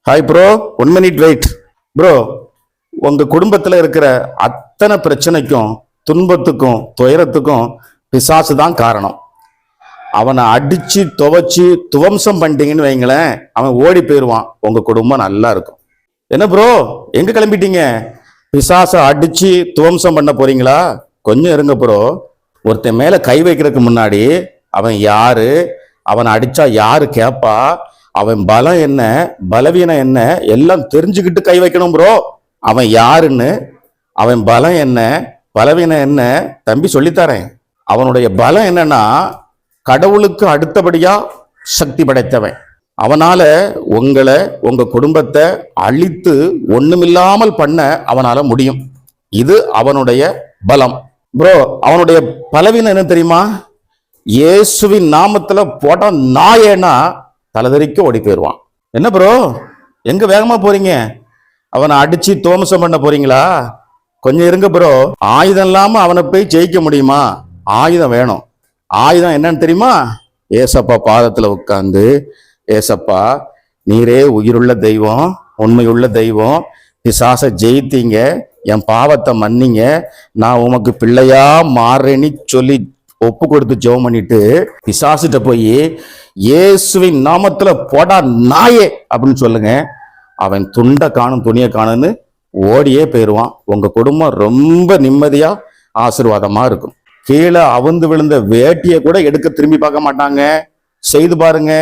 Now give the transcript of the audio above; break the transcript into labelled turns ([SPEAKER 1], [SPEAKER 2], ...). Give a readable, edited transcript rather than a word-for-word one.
[SPEAKER 1] Hi bro, 1 minute wait. Bro, உங்க குடும்பத்துல இருக்கிற அத்தனை பிரச்சனைக்கும் துன்பத்துக்கும் துயரத்துக்கும் பிசாசு தான் காரணம். அவனை அடிச்சு துவைச்சு துவம்சம் பண்ணிட்டீங்கன்னு வைங்களேன், அவன் ஓடி போயிடுவான். உங்க குடும்பம் நல்லா இருக்கும். என்ன ப்ரோ, எங்க கிளம்பிட்டீங்க? பிசாசை அடிச்சு துவம்சம் பண்ண போறீங்களா? கொஞ்சம் இருங்க ப்ரோ. ஒருத்தன் மேல கை வைக்கிறதுக்கு முன்னாடி அவன் யாரு, அவனை அடிச்சா யாரு கேப்பா, அவன் பலம் என்ன பலவீனம் என்ன எல்லாம் தெரிஞ்சுக்கிட்டு கை வைக்கணும் ப்ரோ. அவன் யாருன்னு, அவன் பலம் என்ன பலவீனம் என்ன தம்பி சொல்லித்தரேன். அவனுடைய பலம் என்னன்னா, கடவுளுக்கு அடுத்தபடியா சக்தி படைத்தவன். அவனால உங்களை உங்க குடும்பத்தை அழித்து ஒண்ணுமில்லாமல் பண்ண அவனால முடியும். இது அவனுடைய பலம். ப்ரோ, அவனுடைய பலவீனம் என்ன தெரியுமா? இயேசுவின் நாமத்துல போட்டா நாயேனா தலைதறிக்க ஓடி போயிடுவான். என்ன ப்ரோ, எங்க வேகமா போறீங்க? அவனை அடிச்சு தோமசம் பண்ண போறீங்களா? கொஞ்சம் இருங்க ப்ரோ. ஆயுதம் இல்லாம அவனை போய் ஜெயிக்க முடியுமா? ஆயுதம் வேணும். ஆயுதம் என்னன்னு தெரியுமா? ஏசப்பா பாதத்துல உட்கார்ந்து, ஏசப்பா நீரே உயிருள்ள தெய்வம், உண்மையுள்ள தெய்வம், பிசாசை ஜெயித்தீங்க, என் பாவத்தை மன்னிங்க, நான் உமக்கு பிள்ளையா மாறேன்னு சொல்லி ஒப்பு கொடுத்து ஜெபம் பண்ணிட்டு பிசாசிட்ட போய் இயேசுவின் நாமத்துல போடா நாயே அப்படின்னு சொல்லுங்க. அவன் துண்டை காணும் துணியை காணுன்னு ஓடியே போயிடுவான். உங்க குடும்பம் ரொம்ப நிம்மதியா ஆசீர்வாதமா இருக்கும். கீழே அவுந்து விழுந்த வேட்டியை கூட எடுக்க திரும்பி பார்க்க மாட்டாங்க. செய்து பாருங்க.